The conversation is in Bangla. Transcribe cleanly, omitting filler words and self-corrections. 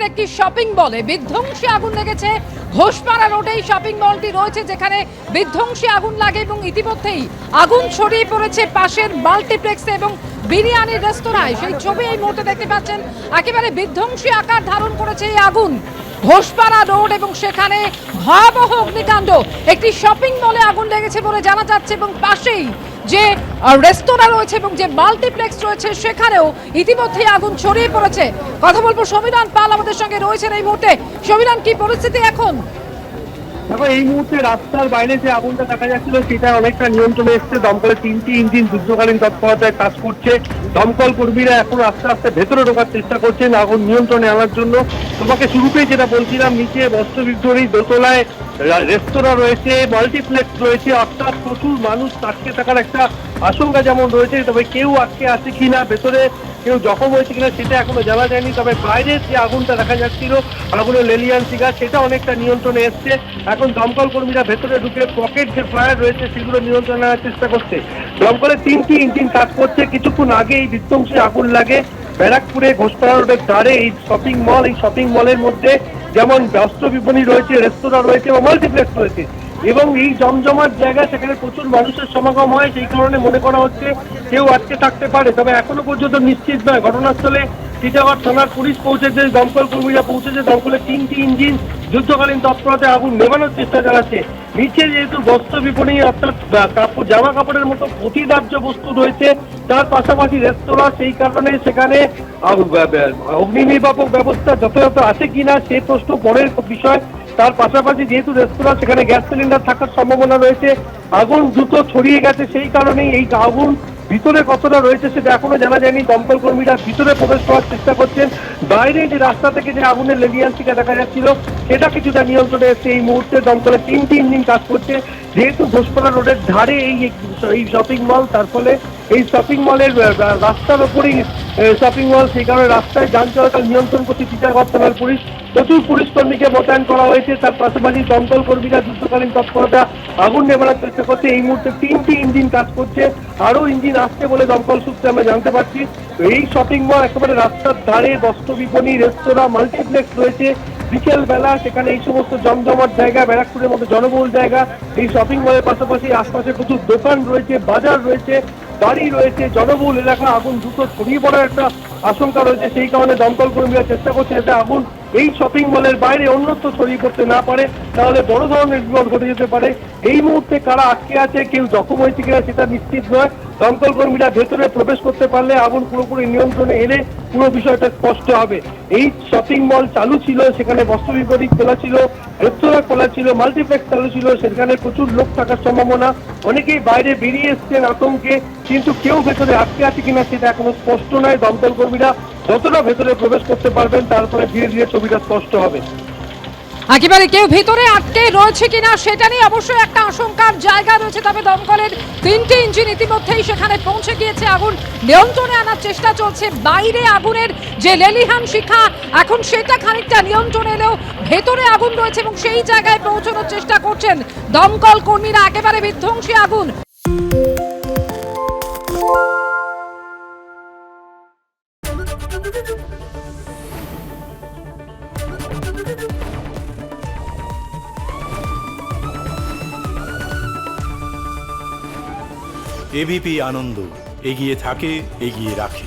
দমকলের একটি শপিং মলে বিধ্বংসী আগুন লেগেছে। ঘোষপাড়া রোডেই শপিং মলটি রয়েছে, যেখানে বিধ্বংসী আগুন লাগে এবং ইতিমধ্যেই আগুন ছড়িয়ে পড়েছে পাশের মাল্টিপ্লেক্সে এবং বিরিয়ানির রেস্তোরাঁয়। সেই ছবি এই মুহূর্তে দেখতে পাচ্ছেন। একেবারে বিধ্বংসী আকার ধারণ করেছে এই আগুন। ঘোষপাড়া রোড এবং সেখানে ভয়াবহ অগ্নিকাণ্ড। একটি শপিং মলে আগুন লেগেছে বলে জানা যাচ্ছে এবং পাশেই যে রেস্তোরাঁ রয়েছে এবং যে মাল্টিপ্লেক্স রয়েছে সেখানেও ইতিমধ্যেই আগুন ছড়িয়ে পড়েছে। কথা বলবো সমীরণ পাল আমাদের সঙ্গে রয়েছেন এই মুহূর্তে। সমীরণ, কি পরিস্থিতি এখন? দেখো, এই মুহূর্তে রাস্তার বাইরে যে আগুনটা দেখা যাচ্ছিল সেটা অনেকটা নিয়ন্ত্রণে এসছে। দমকলের 3টি ইঞ্জিন যুদ্ধকালীন তৎপরতায় কাজ করছে। দমকল কর্মীরা এখন আস্তে আস্তে ভেতরে ঢোকার চেষ্টা করছেন আগুন নিয়ন্ত্রণে আনার জন্য। তোমাকে শুরুতেই যেটা বলছিলাম, নিচে বস্ত্রবিদ্রোহী দোতলায় রেস্তোরাঁ রয়েছে, মাল্টিপ্লেক্স রয়েছে, অর্থাৎ প্রচুর মানুষ আটকে থাকার একটা আশঙ্কা যেমন রয়েছে, তবে কেউ আটকে আছে কিনা, ভেতরে কেউ জখম হয়েছে কিনা সেটা এখনো জানা যায়নি। তবে বাইরের যে আগুনটা দেখা যাচ্ছিল, আগুনের লেলিয়ান শিখা, সেটা অনেকটা নিয়ন্ত্রণে এসছে। এখন দমকল কর্মীরা ভেতরে ঢুকে পকেট যে ফায়ার রয়েছে সেগুলো নিয়ন্ত্রণে আনার চেষ্টা করছে। দমকলের 3টি ইঞ্জিন কাজ করছে। কিছুক্ষণ আগে এই বিধ্বংসী আগুন লাগে ব্যারাকপুরে ঘোষপাড়া রোডের ধারে এই শপিং মল। এই শপিং মলের মধ্যে যেমন বস্ত্র বিপণী রয়েছে, রেস্তোরাঁ রয়েছে এবং মাল্টিপ্লেক্স রয়েছে এবং এই জমজমাট জায়গা, সেখানে প্রচুর মানুষের সমাগম হয়। সেই কারণে মনে করা হচ্ছে কেউ আটকে থাকতে পারে, তবে এখনো পর্যন্ত নিশ্চিত নয়। ঘটনাস্থলে টিটাগড় থানার পুলিশ পৌঁছেছে, দমকল কর্মীরা পৌঁছেছে। দমকলের 3টি ইঞ্জিন যুদ্ধকালীন তৎপরতায় আগুন নেভানোর চেষ্টা চালাচ্ছে। নিচে যেহেতু বস্ত্র বিপণী অর্থাৎ কাপড়, জামা কাপড়ের মতো অতিদার্য বস্তু রয়েছে, তার পাশাপাশি রেস্তোরাঁ, সেই কারণে সেখানে অগ্নি নির্বাপক ব্যবস্থা যথাযথ আছে কিনা সে প্রশ্ন পরের বিষয়। তার পাশাপাশি যেহেতু রেস্তোরাঁ, সেখানে গ্যাস সিলিন্ডার থাকার সম্ভাবনা রয়েছে। আগুন দ্রুত ছড়িয়ে গেছে, সেই কারণেই এই আগুন ভিতরে কতটা রয়েছে সেটা এখনো জানা যায়নি। দমকল কর্মীরা ভিতরে প্রবেশ করার চেষ্টা করছেন। বাইরে যে রাস্তা থেকে যে আগুনের লেলিয়ান শিখা দেখা যাচ্ছিল সেটা কিছুটা নিয়ন্ত্রণে এসছে। এই মুহূর্তে দমকলের 3টি ইঞ্জিন কাজ করছে। যেহেতু ঘোষপাড়া রোডের ধারে এই শপিং মল, তার ফলে এই শপিং মলের রাস্তার ওপরেই শপিং মল, সেই কারণে রাস্তায় যান চলাচল নিয়ন্ত্রণ করছে টিটাগড় থানার পুলিশ। প্রচুর পুলিশ কর্মীকে মোতায়েন করা হয়েছে। তার পাশাপাশি দমকল কর্মীরা যুদ্ধকালীন তৎপরতা আগুন নেভানোর চেষ্টা করছে। এই মুহূর্তে 3টি ইঞ্জিন কাজ করছে, আরো ইঞ্জিন আসছে বলে দমকল সূত্রে আমরা জানতে পারছি। এই শপিং মল একেবারে রাস্তার ধারে, বস্ত্র বিপণী, রেস্তোরাঁ, মাল্টিপ্লেক্স রয়েছে। বিকেল বেলা সেখানে এই সমস্ত জমজমাট জায়গা, ব্যারাকপুরের মতো জনবহুল জায়গা, এই শপিং মলের পাশাপাশি আশপাশে প্রচুর দোকান রয়েছে, বাজার রয়েছে, বাড়ি রয়েছে, জনবহুল এলাকা। আগুন দ্রুত ছড়িয়ে পড়ার একটা আশঙ্কা রয়েছে। সেই কারণে দমকল কর্মীরা চেষ্টা করছে যাতে আগুন এই শপিং মলের বাইরে অন্যত্র ছড়িয়ে পড়তে না পারে, তাহলে বড় ধরনের বিপদ ঘটে যেতে পারে। এই মুহূর্তে কারা আটকে আছে, কেউ জখম হয়েছে কিনা সেটা নিশ্চিত নয়। দমকল কর্মীরা ভেতরে প্রবেশ করতে পারলে আগুন পুরোপুরি নিয়ন্ত্রণে এলে পুরো বিষয়টা স্পষ্ট হবে। এই শপিং মল চালু ছিল, সেখানে বস্ত্র বিপণী খোলা ছিল, রেস্তোরাঁ খোলা ছিল, মাল্টিপ্লেক্স চালু ছিল, সেখানে প্রচুর লোক থাকার সম্ভাবনা। অনেকেই বাইরে বেরিয়ে এসছেন আতঙ্কে, কিন্তু কেউ ভেতরে আটকে আছে কিনা সেটা এখনো স্পষ্ট নয়। দমকল কর্মীরা যতটা ভেতরে প্রবেশ করতে পারবেন, তারপরে ধীরে ধীরে ছবিটা স্পষ্ট হবে। একেবারে কেউ ভিতরে আটকে রয়েছে কিনা সেটা নিয়ে অবশ্যই একটা আশঙ্কার জায়গা রয়েছে। তবে দমকলের 3টি ইঞ্জিন ইতিমধ্যেই সেখানে পৌঁছে গিয়েছে, আগুন নিয়ন্ত্রণে আনার চেষ্টা চলছে। বাইরে আগুনের যে লেলিহান শিখা, এখন সেটা খানিকটা নিয়ন্ত্রণে এলেও ভেতরে আগুন রয়েছে এবং সেই জায়গায় পৌঁছানোর চেষ্টা করছেন দমকল কর্মীরা। একেবারে বিধ্বংসী আগুন। এবিপি আনন্দ, এগিয়ে থাকে, এগিয়ে রাখে।